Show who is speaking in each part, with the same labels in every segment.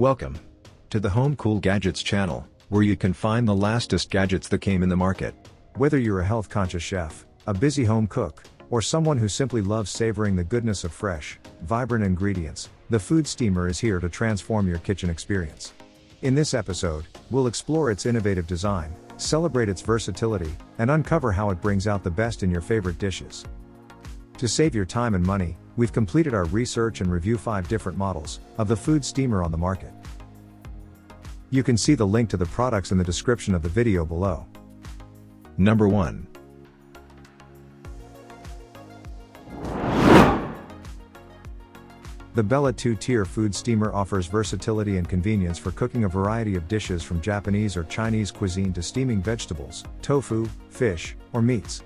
Speaker 1: Welcome to the Home Cool Gadgets channel, where you can find the latest gadgets that came in the market.
Speaker 2: Whether you're a health-conscious chef, a busy home cook, or someone who simply loves savoring the goodness of fresh, vibrant ingredients, the food steamer is here to transform your kitchen experience. In this episode, we'll explore its innovative design, celebrate its versatility, and uncover how it brings out the best in your favorite dishes. To save your time and money, we've completed our research and review 5 different models of the food steamer on the market. You can see the link to the products in the description of the video below.
Speaker 1: Number 1.
Speaker 2: The Bella 2-tier food steamer offers versatility and convenience for cooking a variety of dishes from Japanese or Chinese cuisine to steaming vegetables, tofu, fish, or meats.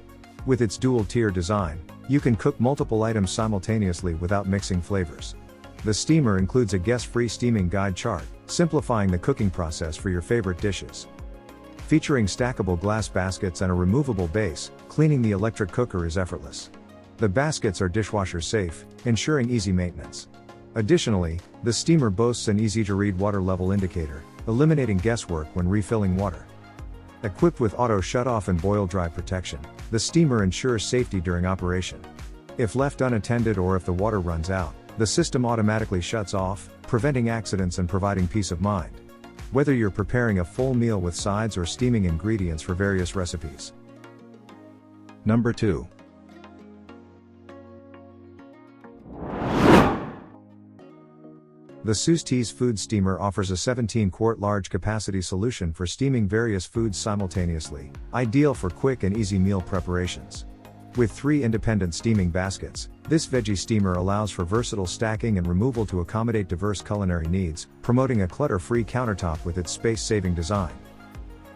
Speaker 2: With its dual-tier design, you can cook multiple items simultaneously without mixing flavors. The steamer includes a guest-free steaming guide chart, simplifying the cooking process for your favorite dishes. Featuring stackable glass baskets and a removable base, cleaning the electric cooker is effortless. The baskets are dishwasher safe, ensuring easy maintenance. Additionally, the steamer boasts an easy-to-read water level indicator, eliminating guesswork when refilling water. Equipped with auto shut-off and boil-dry protection, the steamer ensures safety during operation. If left unattended or if the water runs out, the system automatically shuts off, preventing accidents and providing peace of mind. Whether you're preparing a full meal with sides or steaming ingredients for various recipes.
Speaker 1: Number 2.
Speaker 2: The SUSTEAS food steamer offers a 17-quart large-capacity solution for steaming various foods simultaneously, ideal for quick and easy meal preparations. With 3 independent steaming baskets, this veggie steamer allows for versatile stacking and removal to accommodate diverse culinary needs, promoting a clutter-free countertop with its space-saving design.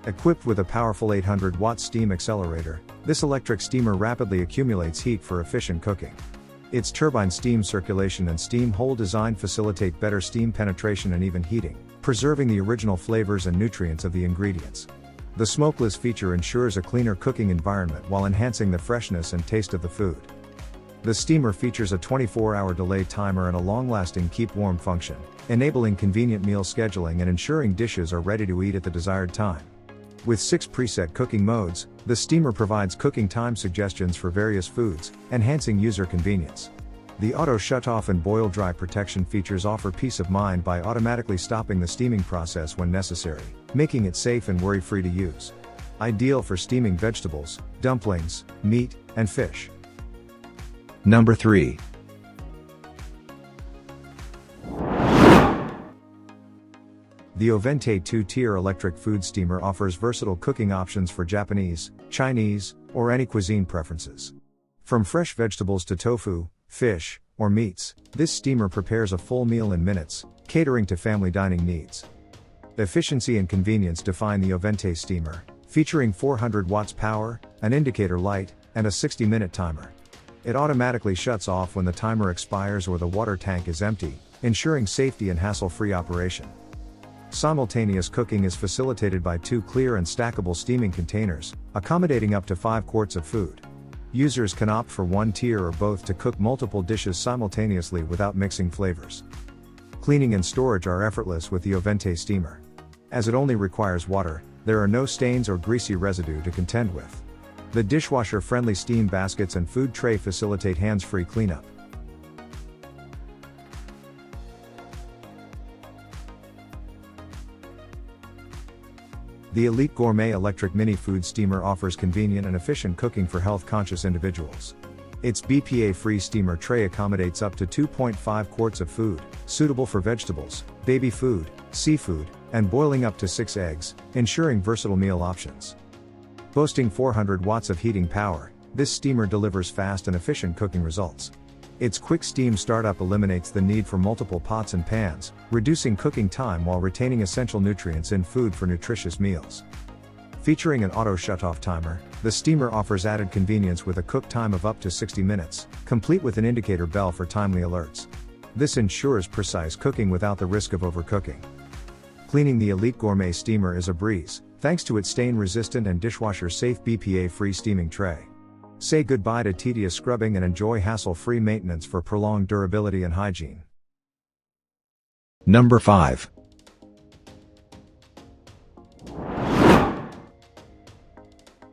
Speaker 2: Equipped with a powerful 800-watt steam accelerator, this electric steamer rapidly accumulates heat for efficient cooking. Its turbine steam circulation and steam hole design facilitate better steam penetration and even heating, preserving the original flavors and nutrients of the ingredients. The smokeless feature ensures a cleaner cooking environment while enhancing the freshness and taste of the food. The steamer features a 24-hour delay timer and a long-lasting keep warm function, enabling convenient meal scheduling and ensuring dishes are ready to eat at the desired time. With 6 preset cooking modes, the steamer provides cooking time suggestions for various foods, enhancing user convenience. The auto shut-off and boil-dry protection features offer peace of mind by automatically stopping the steaming process when necessary, making it safe and worry-free to use. Ideal for steaming vegetables, dumplings, meat, and fish.
Speaker 1: Number 3.
Speaker 2: The OVENTE 2-tier electric food steamer offers versatile cooking options for Japanese, Chinese, or any cuisine preferences. From fresh vegetables to tofu, fish, or meats, this steamer prepares a full meal in minutes, catering to family dining needs. Efficiency and convenience define the OVENTE steamer, featuring 400 watts power, an indicator light, and a 60-minute timer. It automatically shuts off when the timer expires or the water tank is empty, ensuring safety and hassle-free operation. Simultaneous cooking is facilitated by 2 clear and stackable steaming containers, accommodating up to 5 quarts of food. Users can opt for one tier or both to cook multiple dishes simultaneously without mixing flavors. Cleaning and storage are effortless with the OVENTE steamer. As it only requires water, there are no stains or greasy residue to contend with. The dishwasher-friendly steam baskets and food tray facilitate hands-free cleanup. The Elite Gourmet electric mini food steamer offers convenient and efficient cooking for health-conscious individuals. Its BPA-free steamer tray accommodates up to 2.5 quarts of food, suitable for vegetables, baby food, seafood, and boiling up to 6 eggs, ensuring versatile meal options. Boasting 400 watts of heating power, this steamer delivers fast and efficient cooking results. Its quick steam startup eliminates the need for multiple pots and pans, reducing cooking time while retaining essential nutrients in food for nutritious meals. Featuring an auto shut-off timer, the steamer offers added convenience with a cook time of up to 60 minutes, complete with an indicator bell for timely alerts. This ensures precise cooking without the risk of overcooking. Cleaning the Elite Gourmet steamer is a breeze, thanks to its stain-resistant and dishwasher-safe BPA-free steaming tray. Say goodbye to tedious scrubbing and enjoy hassle-free maintenance for prolonged durability and hygiene.
Speaker 1: Number 5.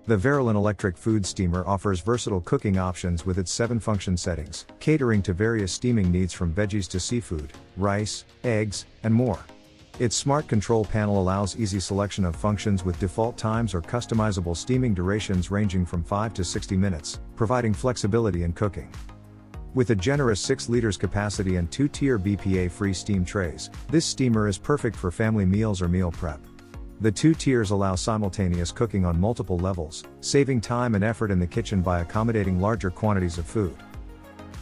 Speaker 2: The Veroline electric food steamer offers versatile cooking options with its 7 function settings, catering to various steaming needs from veggies to seafood, rice, eggs, and more. Its smart control panel allows easy selection of functions with default times or customizable steaming durations ranging from 5 to 60 minutes, providing flexibility in cooking. With a generous 6 liters capacity and 2-tier BPA-free steam trays, this steamer is perfect for family meals or meal prep. The 2 tiers allow simultaneous cooking on multiple levels, saving time and effort in the kitchen by accommodating larger quantities of food.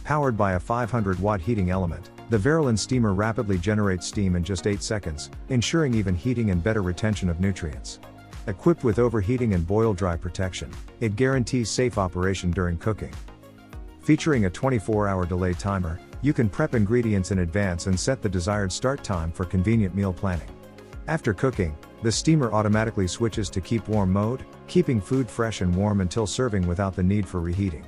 Speaker 2: Powered by a 500-watt heating element, the Veroline steamer rapidly generates steam in just 8 seconds, ensuring even heating and better retention of nutrients. Equipped with overheating and boil-dry protection, it guarantees safe operation during cooking. Featuring a 24-hour delay timer, you can prep ingredients in advance and set the desired start time for convenient meal planning. After cooking, the steamer automatically switches to keep warm mode, keeping food fresh and warm until serving without the need for reheating.